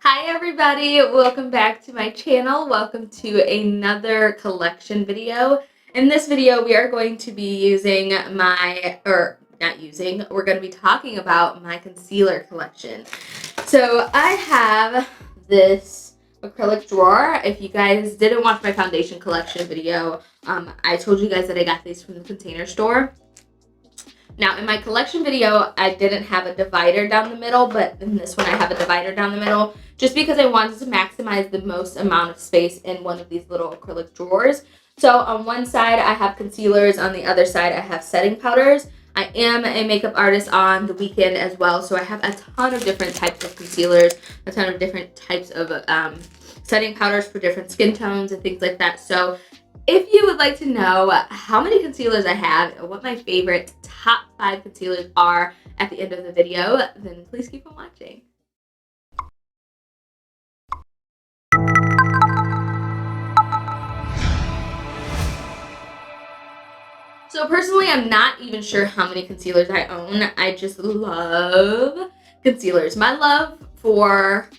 Hi everybody, welcome back to my channel. Welcome to another collection video. In this video, we are going to be using we're going to be talking about my concealer collection. So I have this acrylic drawer. If you guys didn't watch my foundation collection video, I told you guys that I got these from the Container Store. Now, in my collection video, I didn't have a divider down the middle, but in this one, I have a divider down the middle just because I wanted to maximize the most amount of space in one of these little acrylic drawers. So on one side, I have concealers. On the other side, I have setting powders. I am a makeup artist on the weekend as well, so I have a ton of different types of concealers, a ton of different types of setting powders for different skin tones and things like that. So if you would like to know how many concealers I have and what my favorite top 5 concealers are at the end of the video, then please keep on watching. So personally, I'm not even sure how many concealers I own. I just love concealers. My love for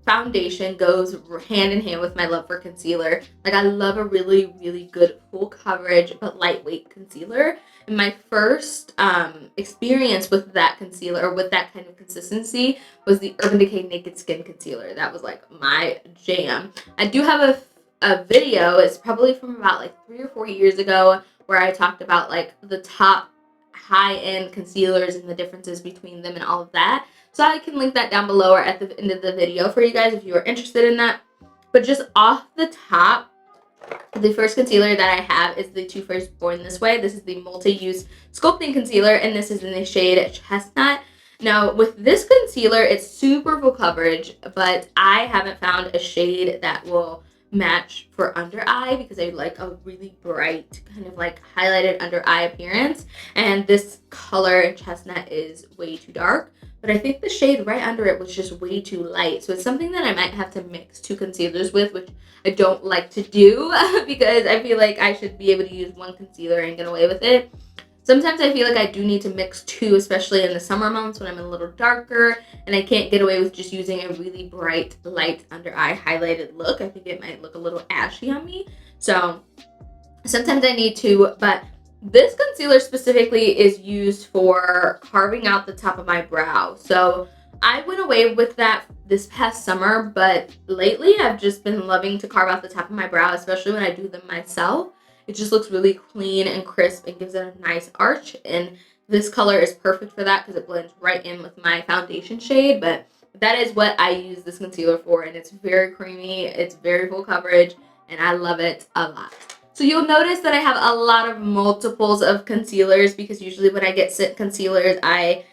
foundation goes hand in hand with my love for concealer. Like, I love a really, really good full coverage but lightweight concealer. And my first experience with that concealer, with that kind of consistency, was the Urban Decay Naked Skin Concealer. That was like my jam. I do have a video, it's probably from about like 3 or 4 years ago, where I talked about like the top high-end concealers and the differences between them and all of that. So I can link that down below or at the end of the video for you guys if you are interested in that. But just off the top, the first concealer that I have is the Too Faced Born This Way. This is the multi-use sculpting concealer, and this is in the shade Chestnut. Now, with this concealer, it's super full coverage, but I haven't found a shade that will match for under eye because I like a really bright kind of like highlighted under eye appearance, and this color in Chestnut is way too dark, but I think the shade right under it was just way too light. So it's something that I might have to mix 2 concealers with, which I don't like to do because I feel like I should be able to use 1 concealer and get away with it. Sometimes I feel like I do need to mix 2, especially in the summer months when I'm a little darker and I can't get away with just using a really bright, light under eye highlighted look. I think it might look a little ashy on me. So sometimes I need to, but this concealer specifically is used for carving out the top of my brow. So I went away with that this past summer, but lately I've just been loving to carve out the top of my brow, especially when I do them myself. It just looks really clean and crisp and gives it a nice arch, and this color is perfect for that because it blends right in with my foundation shade. But that is what I use this concealer for, and it's very creamy, it's very full coverage, and I love it a lot. So you'll notice that I have a lot of multiples of concealers because usually when I get sent concealers, I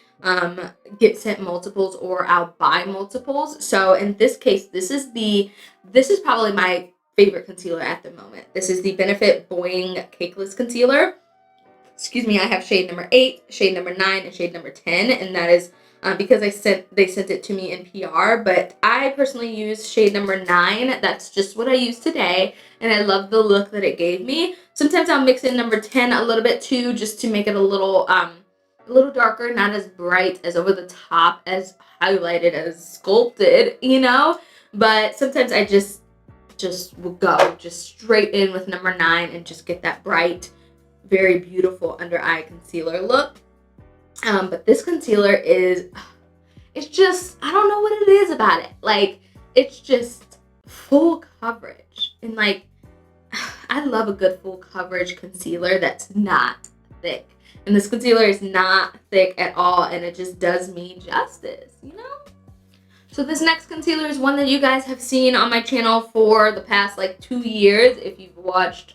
get sent multiples or I'll buy multiples. So in this case, this is probably my favorite concealer at the moment. This is the Benefit Boing Cakeless Concealer. Excuse me, I have shade number 8, shade number 9, and shade number 10, and that is because they sent it to me in PR, but I personally use shade number 9. That's just what I use today, and I love the look that it gave me. Sometimes I'll mix in number 10 a little bit too, just to make it a little darker, not as bright, as over the top, as highlighted, as sculpted, you know? But sometimes I just will go just straight in with number 9 and just get that bright, very beautiful under eye concealer look. But this concealer it's just, I don't know what it is about it. Like, it's just full coverage. And like, I love a good full coverage concealer that's not thick. And this concealer is not thick at all, and it just does me justice, you know? So this next concealer is one that you guys have seen on my channel for the past like 2 years if you've watched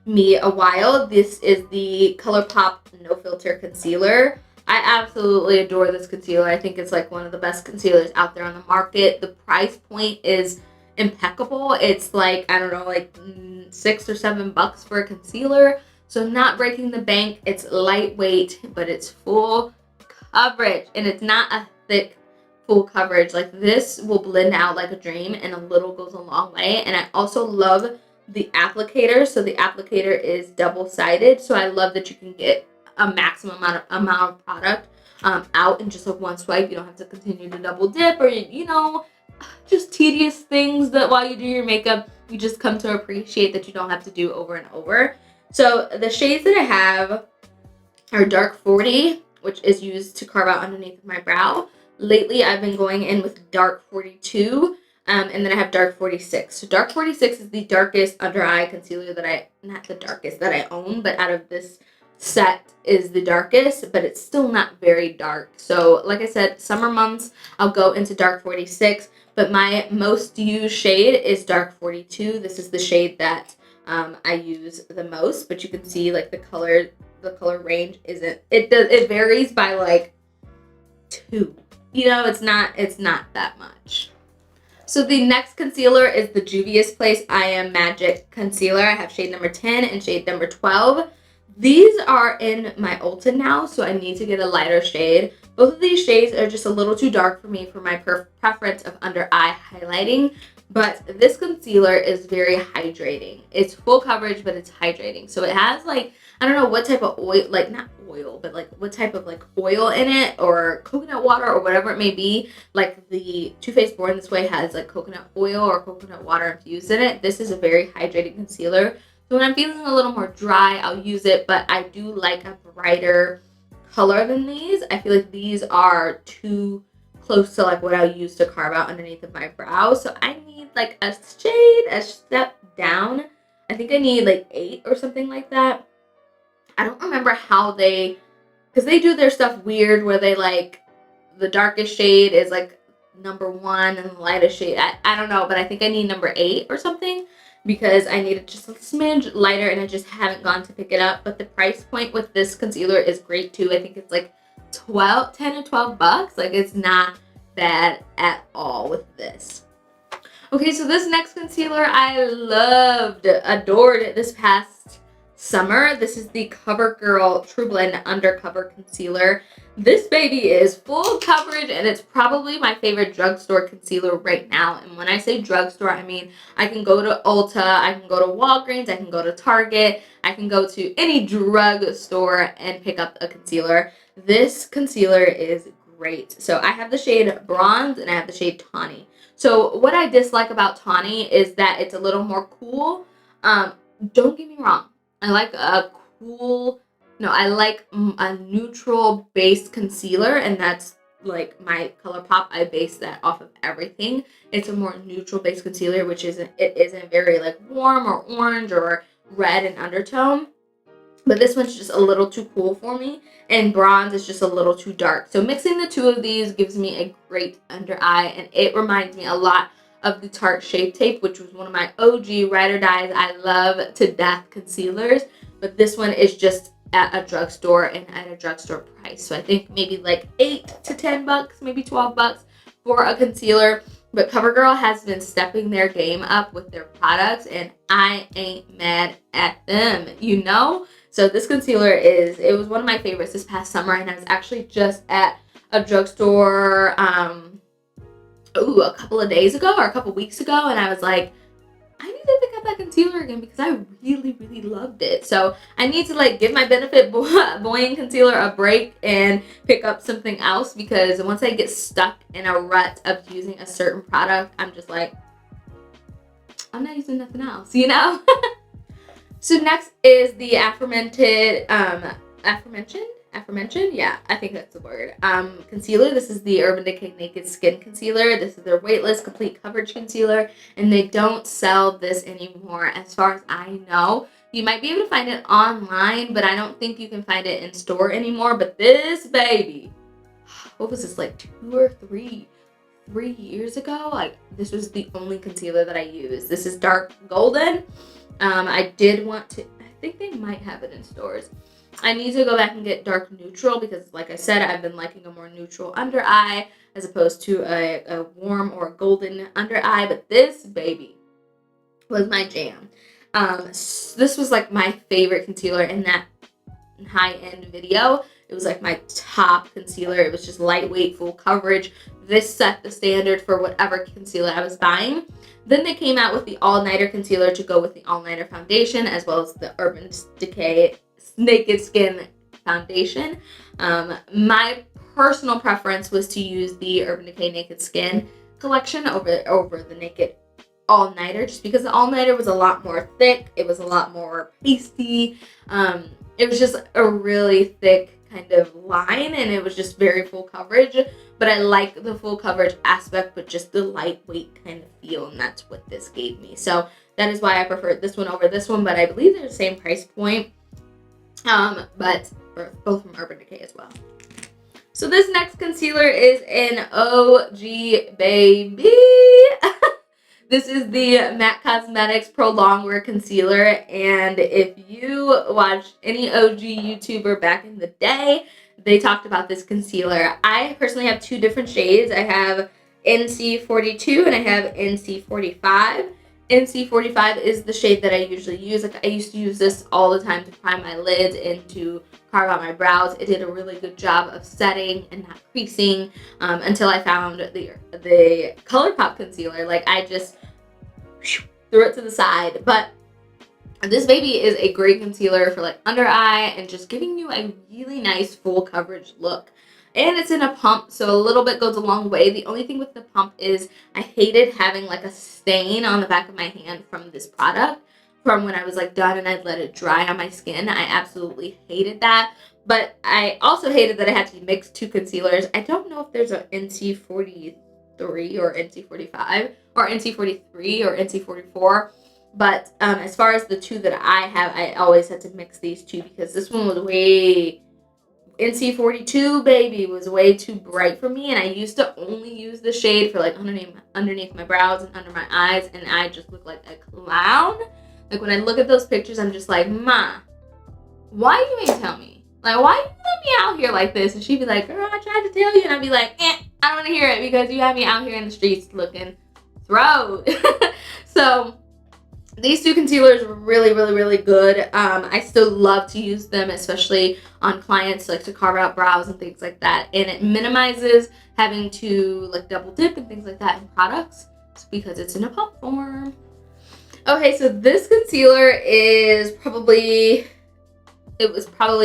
me a while. This is the ColourPop No Filter Concealer. I absolutely adore this concealer. I think it's like one of the best concealers out there on the market. The price point is impeccable. It's like, I don't know, like $6 or $7 for a concealer. So not breaking the bank. It's lightweight, but it's full coverage, and it's not a thick full coverage. Like, this will blend out like a dream, and a little goes a long way. And I also love the applicator. So the applicator is double-sided, so I love that you can get a maximum amount of product out in just like one swipe. You don't have to continue to double dip, or you know, just tedious things that while you do your makeup, you just come to appreciate that you don't have to do over and over. So the shades that I have are dark 40, which is used to carve out underneath my brow. Lately, I've been going in with dark 42, and then I have dark 46. So dark 46 is the darkest under eye concealer that not the darkest that I own, but out of this set is the darkest, but it's still not very dark. So like I said, summer months, I'll go into dark 46, but my most used shade is dark 42. This is the shade that I use the most, but you can see like the color range it varies by like 2. You know, it's not that much. So the next concealer is the Julius Place I Am Magic Concealer. I have shade number 10 and shade number 12. These are in my Ulta now, so I need to get a lighter shade. Both of these shades are just a little too dark for me for my preference of under eye highlighting, but this concealer is very hydrating. It's full coverage, but it's hydrating. So it has like, I don't know what type of oil, like not oil, but like what type of like oil in it, or coconut water or whatever it may be. Like the Too Faced Born This Way has like coconut oil or coconut water infused in it. This is a very hydrating concealer. So when I'm feeling a little more dry, I'll use it, but I do like a brighter color than these. I feel like these are too close to like what I use to carve out underneath of my brow. So I need like a shade, a step down. I think I need like 8 or something like that. I don't remember how because they do their stuff weird where they like, the darkest shade is like number 1 and the lightest shade. I don't know, but I think I need number 8 or something, because I need it just a smidge lighter and I just haven't gone to pick it up. But the price point with this concealer is great too. I think it's like 10 to 12 bucks. Like it's not bad at all with this. Okay, so this next concealer I loved, adored it this past summer. This is the CoverGirl Trublend Undercover Concealer. This baby is full coverage, and it's probably my favorite drugstore concealer right now. And when I say drugstore, I mean I can go to Ulta, I can go to Walgreens, I can go to Target, I can go to any drugstore and pick up a concealer. This concealer is great. So I have the shade Bronze and I have the shade Tawny. So what I dislike about Tawny is that it's a little more cool. Don't get me wrong. I like a neutral base concealer, and that's like my ColourPop. I base that off of everything. It's a more neutral base concealer, which isn't very like warm or orange or red in undertone. But this one's just a little too cool for me, and Bronze is just a little too dark. So mixing the two of these gives me a great under eye, and it reminds me a lot of the Tarte Shape Tape, which was one of my OG ride or dies. I love to death concealers, but this one is just at a drugstore and at a drugstore price. So I think maybe like 8 to 10 bucks, maybe 12 bucks for a concealer. But CoverGirl has been stepping their game up with their products, and I ain't mad at them, you know? So this concealer it was one of my favorites this past summer, and I was actually just at a drugstore a couple of days ago or a couple weeks ago, and I was like, I need to pick up that concealer again because I really, really loved it. So I need to like give my Benefit Buoyant Concealer a break and pick up something else, because once I get stuck in a rut of using a certain product, I'm just like, I'm not using nothing else, you know? So next is the aforementioned, yeah, I think that's the word, concealer. This is the Urban Decay Naked Skin Concealer. This is their weightless complete coverage concealer, and they don't sell this anymore as far as I know. You might be able to find it online, but I don't think you can find it in store anymore. But this baby, what was this, like 2 or 3 years ago? Like, this was the only concealer that I used. This is dark golden. I think they might have it in stores. I need to go back and get dark neutral, because like I said, I've been liking a more neutral under eye as opposed to a warm or golden under eye. But this baby was my jam. This was like my favorite concealer in that high-end video. It was like my top concealer. It was just lightweight, full coverage. This set the standard for whatever concealer I was buying. Then they came out with the all-nighter concealer to go with the all-nighter foundation, as well as the Urban Decay Naked Skin Foundation. My personal preference was to use the Urban Decay Naked Skin collection over the Naked All Nighter, just because the All Nighter was a lot more thick. It was a lot more pasty. It was just a really thick kind of line, and it was just very full coverage. But I like the full coverage aspect, but just the lightweight kind of feel, and that's what this gave me. So that is why I preferred this one over this one, but I believe they're the same price point. But both from Urban Decay as well. So this next concealer is an OG baby. This is the MAC Cosmetics Pro Longwear Concealer, and if you watched any OG YouTuber back in the day, they talked about this concealer. I personally have two different shades. I have NC42 and I have NC45. NC45 is the shade that I usually use. Like, I used to use this all the time to prime my lids and to carve out my brows. It did a really good job of setting and not creasing until I found the ColourPop concealer. Like, I just threw it to the side. But this baby is a great concealer for like under eye and just giving you a really nice full coverage look. And it's in a pump, so a little bit goes a long way. The only thing with the pump is I hated having like a stain on the back of my hand from this product from when I was like done and I'd let it dry on my skin. I absolutely hated that. But I also hated that I had to mix two concealers. I don't know if there's an NC43 or NC45 or NC43 or NC44. But as far as the two that I have, I always had to mix these two because this one was NC42 baby was way too bright for me, and I used to only use the shade for like underneath my brows and under my eyes, and I just look like a clown. Like, when I look at those pictures, I'm just like, Ma, why you ain't tell me? Like, why you let me out here like this? And she'd be like, girl, I tried to tell you. And I'd be like, I don't want to hear it because you have me out here in the streets looking throat. So these two concealers were really, really, really good. I still love to use them, especially on clients like to carve out brows and things like that. And it minimizes having to like double dip and things like that in products because it's in a pump form. Okay, so this concealer was probably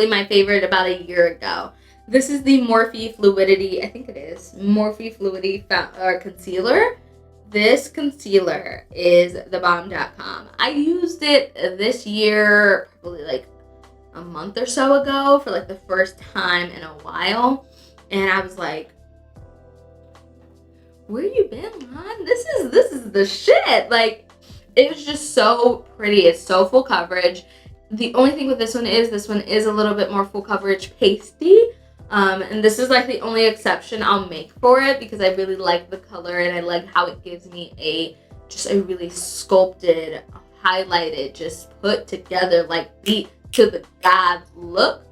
my favorite about a year ago. This is the Morphe Fluidity, I think it is, Morphe Fluidity Concealer. This concealer is thebomb.com. I used it this year, probably like a month or so ago for like the first time in a while. And I was like, where you been, Lon? This is the shit. Like, it was just so pretty. It's so full coverage. The only thing with this one is a little bit more full coverage pasty. And this is like the only exception I'll make for it because I really like the color and I like how it gives me just a really sculpted, highlighted, just put together, like beat to the gods look.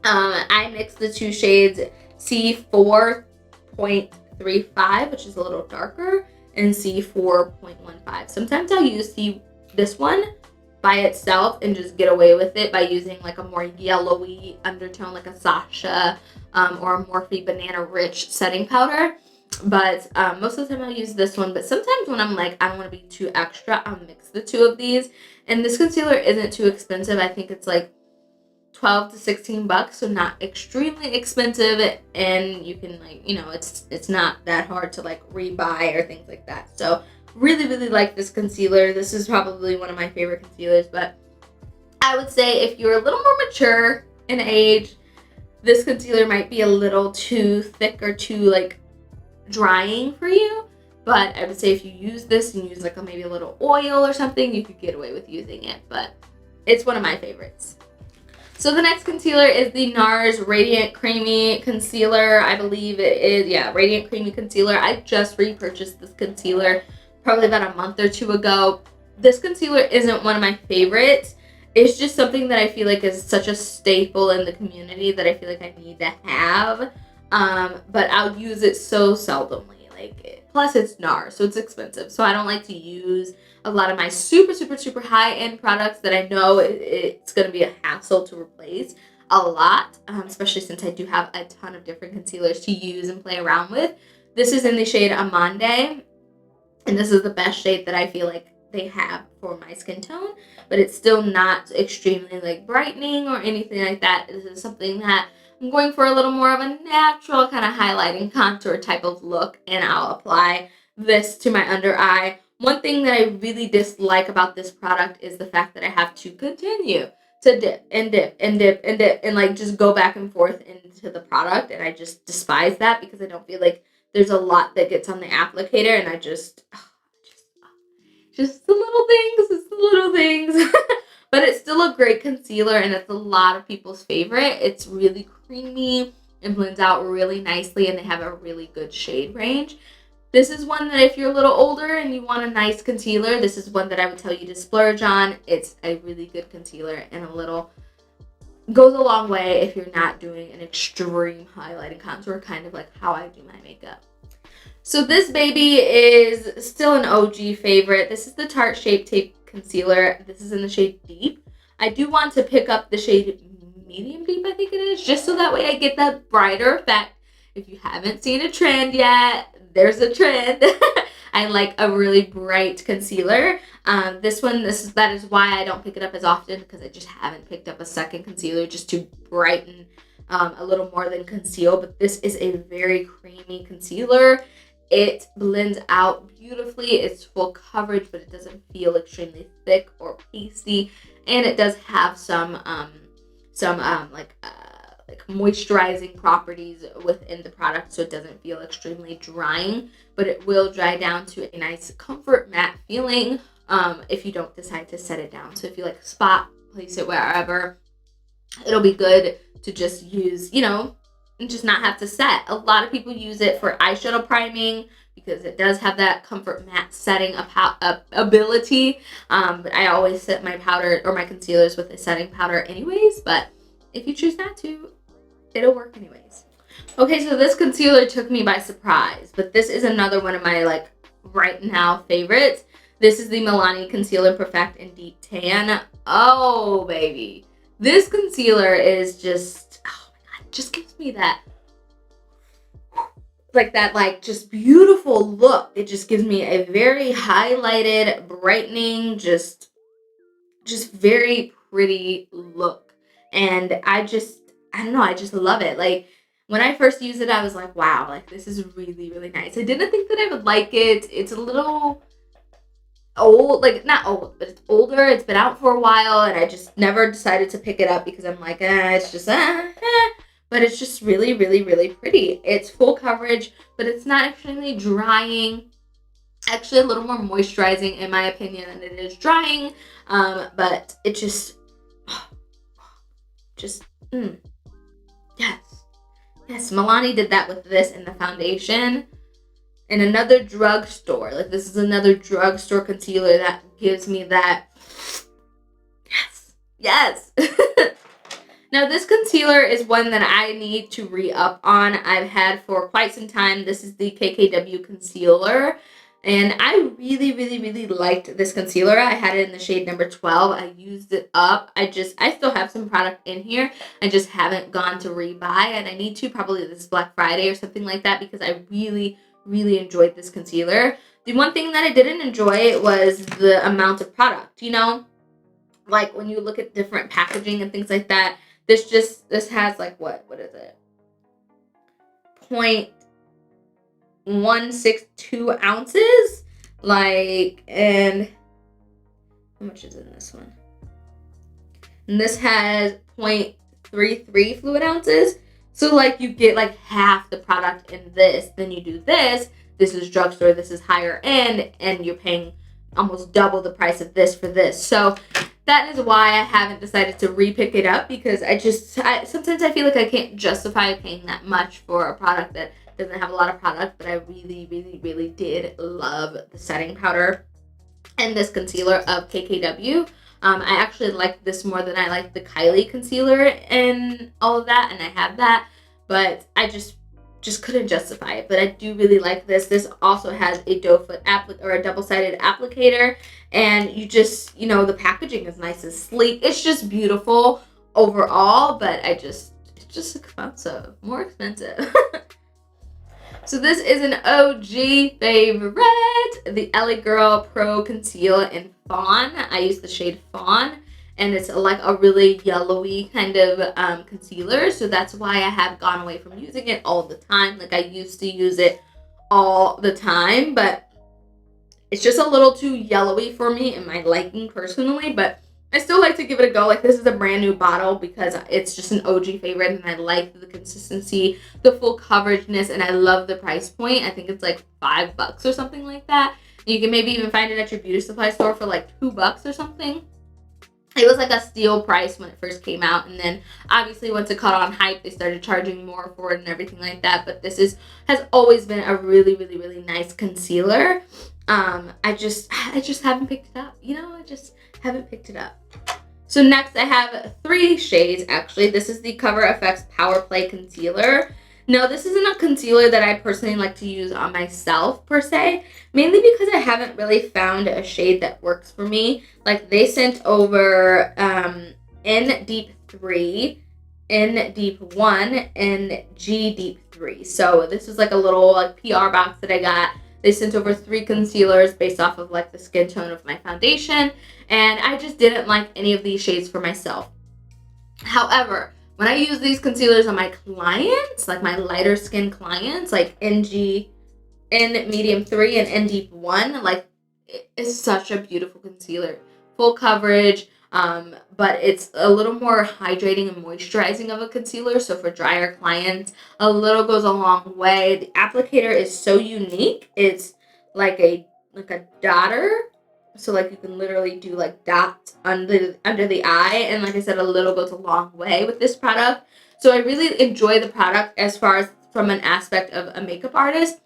I mixed the two shades C4.35, which is a little darker, and C4.15. Sometimes I'll use this one by itself and just get away with it by using like a more yellowy undertone, like a Sasha or a Morphe Banana Rich setting powder. But most of the time I'll use this one. But sometimes when I'm like, I don't want to be too extra, I'll mix the two of these. And this concealer isn't too expensive. I think it's like $12 to $16, so not extremely expensive. And you can, like, you know, it's not that hard to like rebuy or things like that. So really, really like this concealer. This is probably one of my favorite concealers, but I would say if you're a little more mature in age, this concealer might be a little too thick or too like drying for you. But I would say if you use this and use like maybe a little oil or something, you could get away with using it. But it's one of my favorites. So the next concealer is the NARS Radiant Creamy Concealer. I believe it is, yeah, Radiant Creamy Concealer. I just repurchased this concealer probably about a month or two ago. This concealer isn't one of my favorites. It's just something that I feel like is such a staple in the community that I feel like I need to have. But I'll use it so seldomly. Plus it's NARS, so it's expensive. So I don't like to use a lot of my super, super, super high-end products that I know it's going to be a hassle to replace a lot, especially since I do have a ton of different concealers to use and play around with. This is in the shade Amande. And this is the best shade that I feel like they have for my skin tone. But it's still not extremely like brightening or anything like that. This is something that I'm going for a little more of a natural kind of highlighting contour type of look, and I'll apply this to my under eye. One thing that I really dislike about this product is the fact that I have to continue to dip and dip and dip and dip and like just go back and forth into the product, and I just despise that because I don't feel like there's a lot that gets on the applicator, and I just the little things, it's the little things. But it's still a great concealer, and it's a lot of people's favorite. It's really creamy, it blends out really nicely, and they have a really good shade range. This is one that if you're a little older and you want a nice concealer, this is one that I would tell you to splurge on. It's a really good concealer, and goes a long way if you're not doing an extreme highlighting contour, kind of like how I do my makeup. So this baby is still an OG favorite. This is the Tarte Shape Tape Concealer. This is in the shade Deep. I do want to pick up the shade Medium Deep, I think it is, just so that way I get that brighter effect. If you haven't seen a trend yet, there's a trend. I like a really bright concealer. That is why I don't pick it up as often, because I just haven't picked up a second concealer just to brighten a little more than conceal. But this is a very creamy concealer. It blends out beautifully. It's full coverage, but it doesn't feel extremely thick or pasty, and it does have some moisturizing properties within the product, so it doesn't feel extremely drying, but it will dry down to a nice comfort matte feeling if you don't decide to set it down. So if you like spot place it wherever, it'll be good to just use, and just not have to set. A lot of people use it for eyeshadow priming because it does have that comfort matte setting ability. But I always set my powder or my concealers with a setting powder anyways, but if you choose not to, it'll work anyways. Okay, so this concealer took me by surprise, but this is another one of my right now favorites. This is the Milani Concealer Perfect in Deep Tan. Oh baby, this concealer is just, oh my god, just gives me that just beautiful look. It just gives me a very highlighted, brightening, just very pretty look. And I don't know, I just love it. Like, when I first used it, I was like, wow, this is really, really nice. I didn't think that I would like it. It's a little old, not old, but it's older. It's been out for a while, and I just never decided to pick it up because I'm like, it's just, but it's just really, really, really pretty. It's full coverage, but it's not extremely drying. Actually, a little more moisturizing, in my opinion, than it is drying. But it yes, Milani did that with this in the foundation. In another drugstore, this is another drugstore concealer that gives me that, yes. Now this concealer is one that I need to re-up on. I've had for quite some time. This is the KKW Concealer, and I really, really, really liked this concealer. I had it in the shade number 12. I used it up. I still have some product in here. I just haven't gone to rebuy, and I need to probably this Black Friday or something like that, because I really, really enjoyed this concealer. The one thing that I didn't enjoy was the amount of product, when you look at different packaging and things like that. This has what is it? 0.162 ounces. And how much is in this one? And this has 0.33 fluid ounces. So you get half the product in this. Then you do this. This is drugstore. This is higher end, and you're paying almost double the price of this for this. So that is why I haven't decided to re-pick it up, because sometimes I feel like I can't justify paying that much for a product that doesn't have a lot of product. But I really, really, really did love the setting powder and this concealer of KKW. I actually like this more than I like the Kylie concealer and all of that, and I have that, but I just couldn't justify it. But I do really like this. This also has a doe foot or a double-sided applicator, and the packaging is nice and sleek. It's just beautiful overall, but it's just expensive, more expensive. So this is an OG favorite, the LA Girl Pro Conceal in Fawn. I use the shade Fawn, and it's like a really yellowy kind of concealer. So that's why I have gone away from using it all the time. Like I used to use it all the time, but it's just a little too yellowy for me in my liking personally, but I still like to give it a go. Like this is a brand new bottle because it's just an OG favorite, and I like the consistency, the full coverageness, and I love the price point. I think it's like $5 or something like that. You can maybe even find it at your beauty supply store for like $2 or something. It was like a steal price when it first came out, and then obviously once it caught on hype, they started charging more for it and everything like that. But this has always been a really, really, really nice concealer. I just haven't picked it up. I just haven't picked it up. So next I have 3 shades actually. This is the Cover FX Power Play Concealer. Now this isn't a concealer that I personally like to use on myself per se, mainly because I haven't really found a shade that works for me. Like they sent over N Deep 3, N Deep 1, and G Deep 3. So this is like a little like PR box that I got. They sent over 3 concealers based off of like the skin tone of my foundation, and I just didn't like any of these shades for myself. However, when I use these concealers on my clients, like my lighter skin clients, like N Medium 3 and N Deep 1, like it's such a beautiful concealer. Full coverage, but it's a little more hydrating and moisturizing of a concealer. So for drier clients, a little goes a long way. The applicator is so unique. It's like a dotter. So like you can literally do like dots under the eye, and like I said, a little goes a long way with this product. So I really enjoy the product as far as from an aspect of a makeup artist.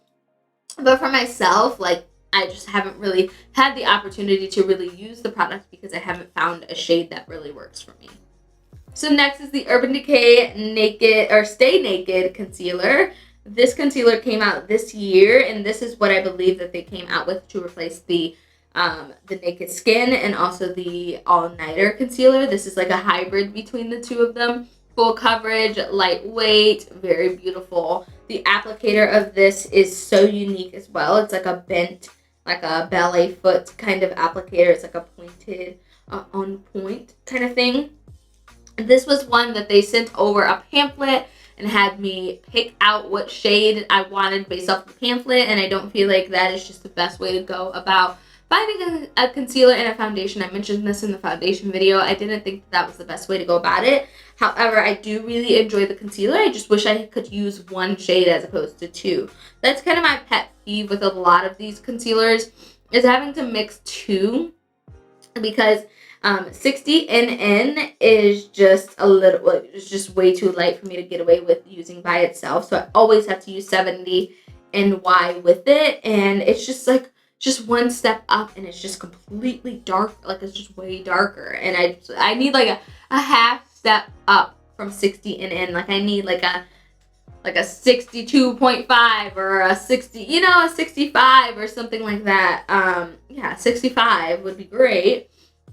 But for myself, like I just haven't really had the opportunity to really use the product because I haven't found a shade that really works for me. So next is the Urban Decay Naked or Stay Naked Concealer. This concealer came out this year, and this is what I believe that they came out with to replace the Naked Skin and also the All Nighter Concealer. This is like a hybrid between the two of them. Full coverage, lightweight, very beautiful. The applicator of this is so unique as well. It's like a bent, like a ballet foot kind of applicator. It's like a pointed, on point kind of thing. This was one that they sent over a pamphlet and had me pick out what shade I wanted based off the pamphlet, and I don't feel like that is just the best way to go about finding a concealer and a foundation. I mentioned this in the foundation video. I didn't think that was the best way to go about it. However, I do really enjoy the concealer. I just wish I could use one shade as opposed to 2. That's kind of my pet peeve with a lot of these concealers, is having to mix 2, because 60 NN is just a little, it's just way too light for me to get away with using by itself. So I always have to use 70 NY with it, and it's just like just one step up, and it's just completely dark. Like it's just way darker, and I need like a half step up from 60 NN. Like I need like a 62.5 or a 60, a 65 or something like that. Yeah, 65 would be great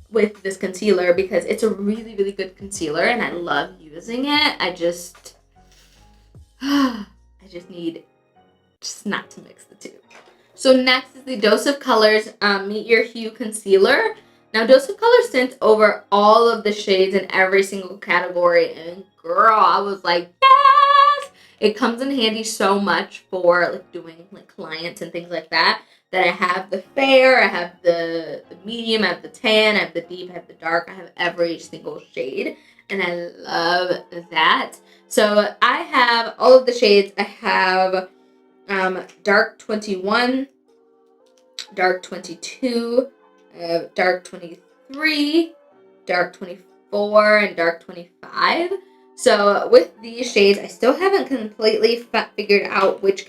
with this concealer because it's a really, really good concealer and I love using it. I just need not to mix the 2. So next is the Dose of Colors Meet Your Hue Concealer. Now Dose of Colors sent over all of the shades in every single category, and girl, I was like, yes! It comes in handy so much for like doing like clients and things like that. That I have the fair, I have the medium, I have the tan, I have the deep, I have the dark, I have every single shade, and I love that. So I have all of the shades. I have dark 21, dark 22, dark 23, dark 24, and dark 25. So with these shades, I still haven't completely figured out which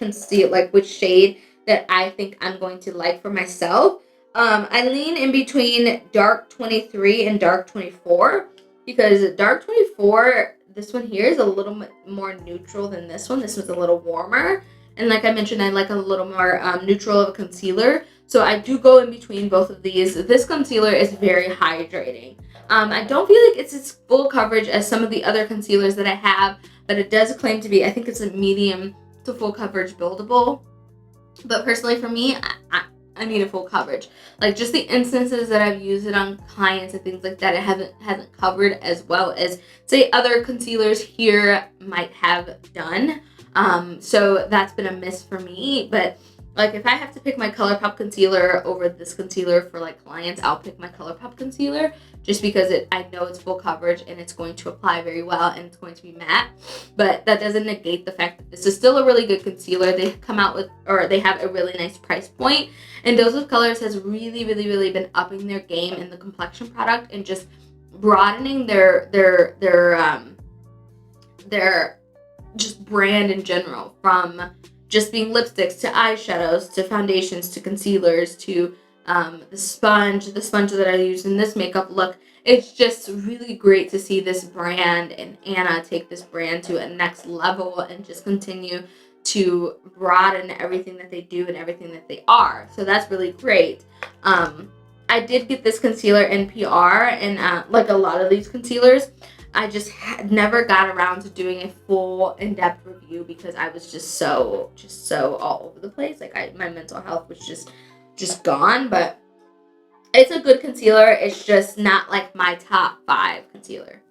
shade that I think I'm going to like for myself. I lean in between dark 23 and dark 24 because dark 24, this one here is a little bit more neutral than this one. This one's a little warmer. And like I mentioned, I like a little more neutral of a concealer. So I do go in between both of these. This concealer is very hydrating. I don't feel like it's as full coverage as some of the other concealers that I have, but it does claim to be, I think it's a medium to full coverage buildable. But personally for me, I need a full coverage. Like just the instances that I've used it on clients and things like that, it hasn't covered as well as say other concealers here might have done. So that's been a miss for me. But like if I have to pick my ColourPop concealer over this concealer for like clients, I'll pick my ColourPop concealer just because I know it's full coverage and it's going to apply very well and it's going to be matte. But that doesn't negate the fact that this is still a really good concealer. They come out with, or they have a really nice price point. And Dose of Colors has really, really, really been upping their game in the complexion product and just broadening their just brand in general, from just being lipsticks to eyeshadows to foundations to concealers to the sponge that I used in this makeup look. It's just really great to see this brand and Anna take this brand to a next level and just continue to broaden everything that they do and everything that they are. So that's really great. I did get this concealer in PR, and like a lot of these concealers, I just never got around to doing a full in-depth review because I was just so all over the place. Like my mental health was just gone. But it's a good concealer. It's just not like my top 5 concealer.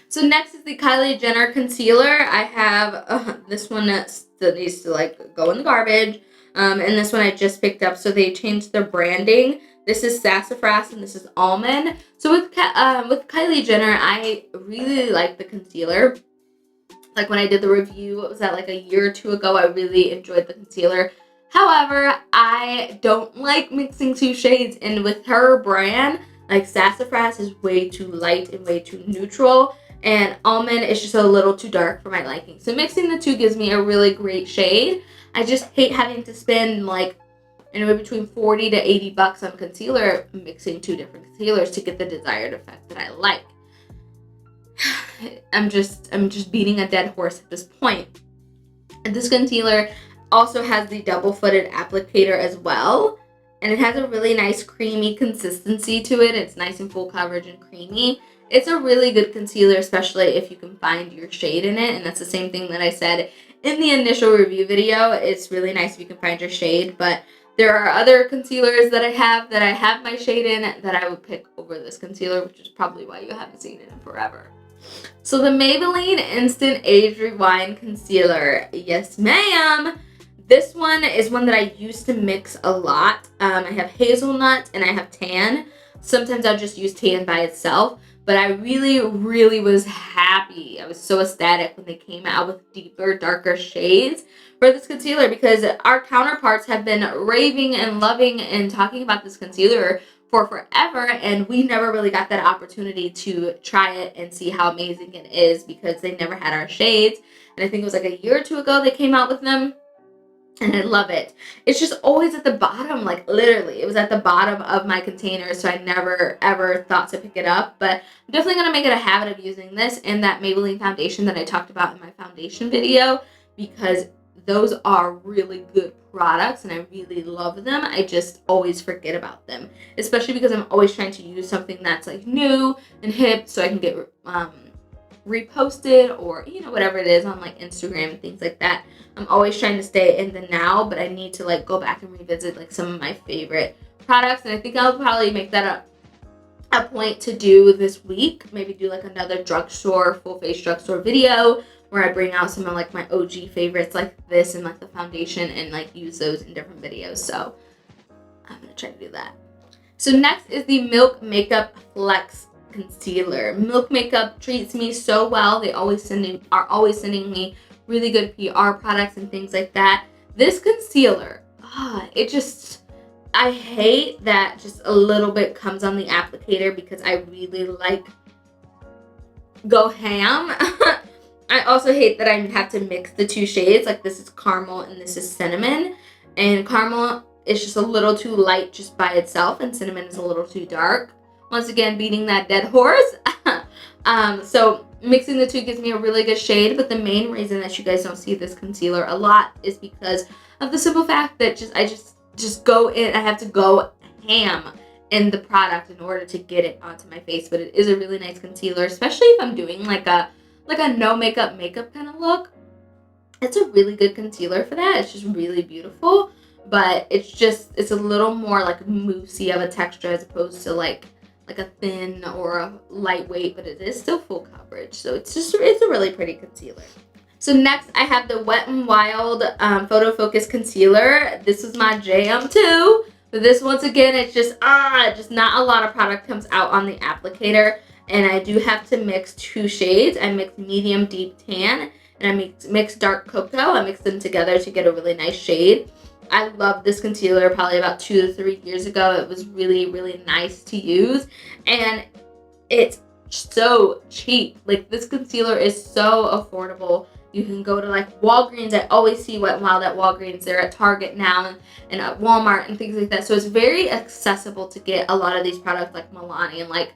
So next is the Kylie Jenner concealer. I have this one that needs to like go in the garbage, and this one I just picked up. So they changed their branding. This is Sassafras and this is Almond. So with Kylie Jenner, I really like the concealer. Like when I did the review, what was that, like a year or 2 ago, I really enjoyed the concealer. However, I don't like mixing 2 shades, and with her brand, like Sassafras is way too light and way too neutral, and Almond is just a little too dark for my liking. So mixing the 2 gives me a really great shade. I just hate having to spend like anywhere between $40 to $80 on concealer, mixing 2 different concealers to get the desired effect that I like. I'm just beating a dead horse at this point. And this concealer also has the double-footed applicator as well, and it has a really nice creamy consistency to it. It's nice and full coverage and creamy. It's a really good concealer, especially if you can find your shade in it, and that's the same thing that I said in the initial review video. It's really nice if you can find your shade, but there are other concealers that I have my shade in that I would pick over this concealer, which is probably why you haven't seen it in forever. So the Maybelline Instant Age Rewind Concealer. Yes, ma'am. This one is one that I used to mix a lot. I have hazelnut and I have tan. Sometimes I'll just use tan by itself, but I really, really was happy. I was so ecstatic when they came out with deeper, darker shades for this concealer, because our counterparts have been raving and loving and talking about this concealer for forever, and we never really got that opportunity to try it and see how amazing it is because they never had our shades. And I think it was like a year or 2 ago they came out with them. And I love it. It's just always at the bottom, like literally. It was at the bottom of my container, so I never ever thought to pick it up. But I'm definitely going to make it a habit of using this and that Maybelline foundation that I talked about in my foundation video, because those are really good products and I really love them. I just always forget about them, especially because I'm always trying to use something that's like new and hip so I can get reposted, or whatever it is on like Instagram and things like that. I'm always trying to stay in the now, but I need to like go back and revisit like some of my favorite products, and I think I'll probably make that a point to do this week. Maybe do like another drugstore, full face drugstore video where I bring out some of like my OG favorites like this and like the foundation and like use those in different videos. So I'm gonna try to do that. So next is the Milk Makeup Flex Concealer. Milk Makeup treats me so well. They are always sending me really good PR products and things like that. This concealer, I hate that just a little bit comes on the applicator because I really like go ham. I also hate that I have to mix the 2 shades. Like this is caramel and this is cinnamon, and caramel is just a little too light just by itself and cinnamon is a little too dark. Once again, beating that dead horse. So mixing the 2 gives me a really good shade, but the main reason that you guys don't see this concealer a lot is because of the simple fact that I just go in. I have to go ham in the product in order to get it onto my face. But it is a really nice concealer, especially if I'm doing like a no makeup kind of look. It's a really good concealer for that. It's just really beautiful. but it's a little more like moussey of a texture as opposed to like a thin or a lightweight, but it is still full coverage. So it's a really pretty concealer. So next I have the Wet n Wild Photo Focus Concealer. This is my jam too. But this, once again, it's just not a lot of product comes out on the applicator. And I do have to mix 2 shades. I mix medium deep tan and I mix dark cocoa. I mix them together to get a really nice shade. I love this concealer probably about 2 to 3 years ago. It was really, really nice to use. And it's so cheap. Like, this concealer is so affordable. You can go to like Walgreens. I always see Wet n Wild at Walgreens. They're at Target now and at Walmart and things like that. So it's very accessible to get a lot of these products like Milani and like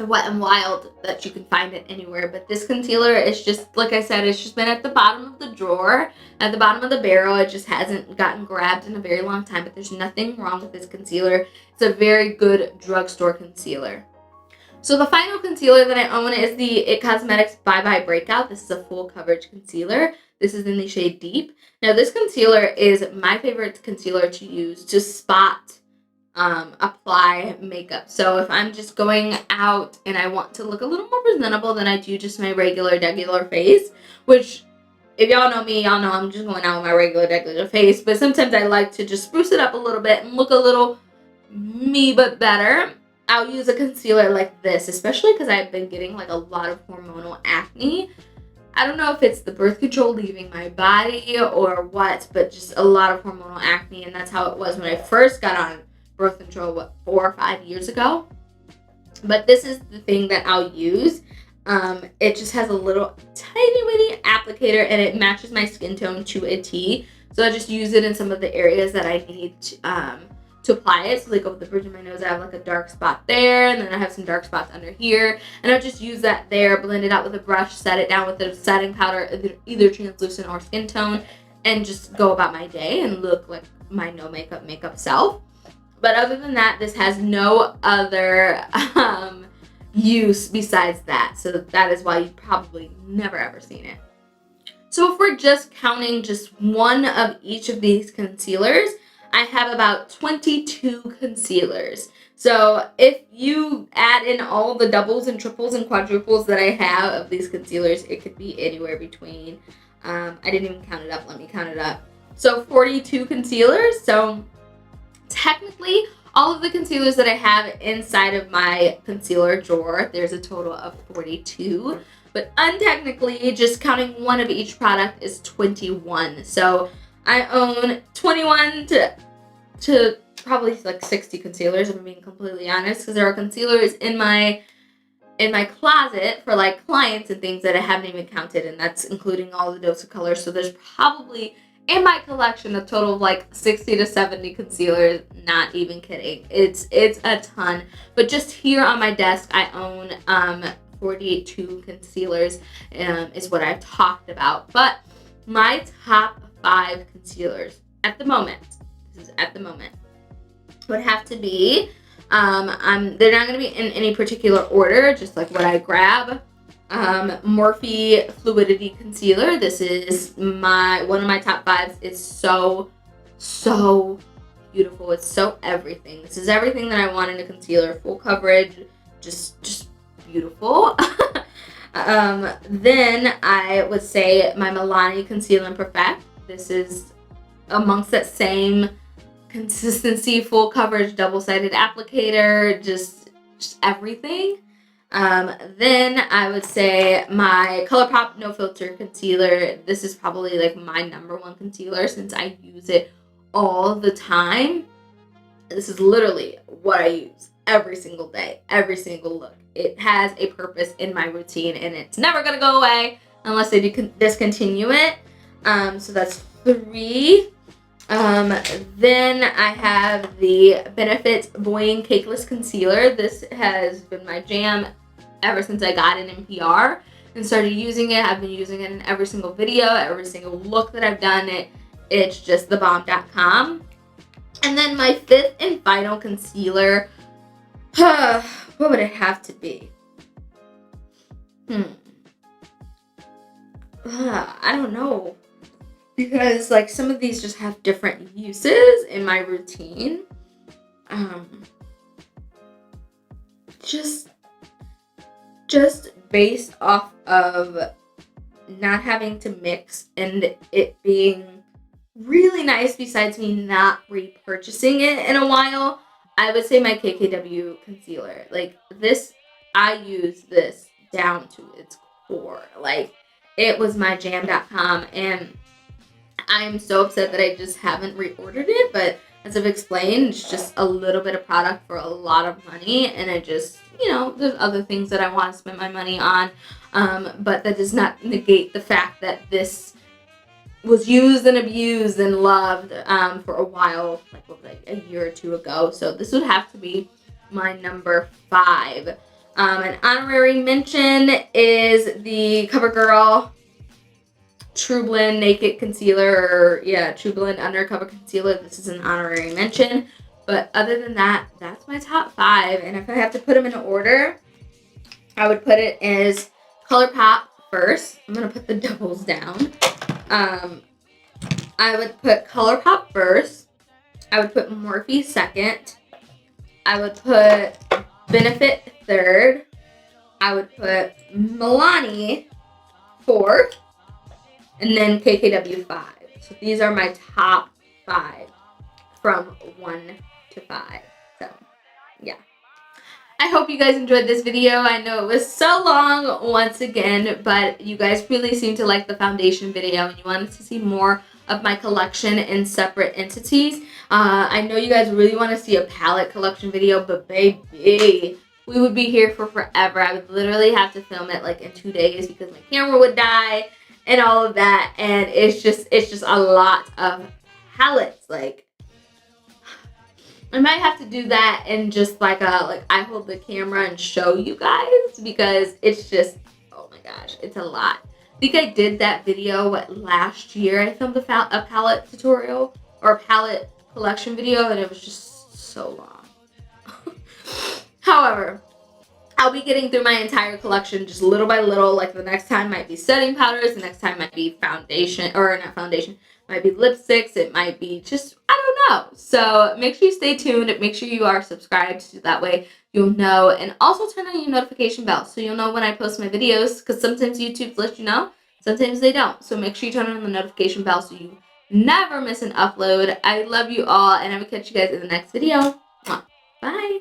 Wet n Wild that you can find it anywhere. But this concealer is just, like I said, it's just been at the bottom of the drawer, at the bottom of the barrel. It just hasn't gotten grabbed in a very long time. But there's nothing wrong with this concealer. It's a very good drugstore concealer. So the final concealer that I own is the IT Cosmetics Bye Bye Breakout. This is a full coverage concealer. This is in the shade Deep. Now this concealer is my favorite concealer to use to spot apply makeup. So if I'm just going out and I want to look a little more presentable than I do just my regular face, which if y'all know me, y'all know I'm just going out with my regular face, but sometimes I like to just spruce it up a little bit and look a little me but better. I'll use a concealer like this, especially because I've been getting like a lot of hormonal acne. I don't know if it's the birth control leaving my body or what, but just a lot of hormonal acne, and that's how it was when I first got on birth control, 4 or 5 years ago. But this is the thing that I'll use. It just has a little tiny applicator and it matches my skin tone to a T. So I just use it in some of the areas that I need to apply it. So like over the bridge of my nose, I have like a dark spot there, and then I have some dark spots under here, and I'll just use that there, blend it out with a brush, set it down with a setting powder, either translucent or skin tone, and just go about my day and look like my no makeup self. But other than that, this has no other use besides that. So that is why you've probably never ever seen it. So if we're just counting just one of each of these concealers, I have about 22 concealers. So if you add in all the doubles and triples and quadruples that I have of these concealers, it could be anywhere between, I didn't even count it up, let me count it up. So 42 concealers. So technically, all of the concealers that I have inside of my concealer drawer, there's a total of 42. But untechnically, just counting one of each product is 21. So I own 21 to probably like 60 concealers, if I'm being completely honest, because there are concealers in my closet for like clients and things that I haven't even counted, and that's including all the dose of colors. So there's probably in my collection a total of like 60 to 70 concealers, not even kidding. It's a ton. But just here on my desk, I own 42 concealers, is what I've talked about. But my top 5 concealers at the moment, this is at the moment, would have to be, they're not going to be in any particular order, just like what I grab. Morphe Fluidity Concealer. This is one of my top 5s. It's so beautiful. It's so everything. This is everything that I want in a concealer. Full coverage, just beautiful. Then I would say my Milani Concealer and Perfect. This is amongst that same consistency, full coverage, double-sided applicator, just everything. Then I would say my ColourPop No Filter Concealer. This is probably like my #1 concealer since I use it all the time. This is literally what I use every single day, every single look. It has a purpose in my routine, and it's never going to go away unless they discontinue it. So that's 3. Then I have the Benefit Buoying Cakeless Concealer. This has been my jam ever since I got an NPR and started using it. I've been using it in every single video, every single look that I've done. It's just thebomb.com. And then my 5th and final concealer, what would it have to be? I don't know. because like some of these just have different uses in my routine. Just based off of not having to mix and it being really nice, besides me not repurchasing it in a while, I would say my KKW concealer. Like this, I use this down to its core. Like it was my jam.com, and I'm so upset that I just haven't reordered it, but as I've explained, it's just a little bit of product for a lot of money, and I just, you know, there's other things that I want to spend my money on, but that does not negate the fact that this was used and abused and loved for a while, like a year or two ago. So this would have to be my number 5. An honorary mention is the CoverGirl Trublend Naked Concealer, or Trublend Undercover Concealer. This is an honorary mention. But other than that, that's my top 5. And if I have to put them in order, I would put it as ColourPop first. I'm going to put the doubles down. I would put ColourPop first. I would put Morphe second. I would put Benefit third. I would put Milani fourth. And then KKW 5. So these are my top 5 from 1 to 5. So, yeah. I hope you guys enjoyed this video. I know it was so long once again, but you guys really seem to like the foundation video and you wanted to see more of my collection in separate entities. I know you guys really want to see a palette collection video, but baby, we would be here for forever. I would literally have to film it like in 2 days because my camera would die and all of that, and it's just a lot of palettes. Like I might have to do that and just like I hold the camera and show you guys, because it's just, oh my gosh, it's a lot. I think I did that video last year. I filmed a palette tutorial or a palette collection video, and it was just so long. However, I'll be getting through my entire collection just little by little. Like the next time might be setting powders, the next time might be foundation, or not foundation, might be lipsticks, it might be just, I don't know. So make sure you stay tuned, make sure you are subscribed, so that way you'll know, and also turn on your notification bell so you'll know when I post my videos, because sometimes YouTube lets you know, sometimes they don't. So make sure you turn on the notification bell so you never miss an upload. I love you all, and I will catch you guys in the next video. Bye!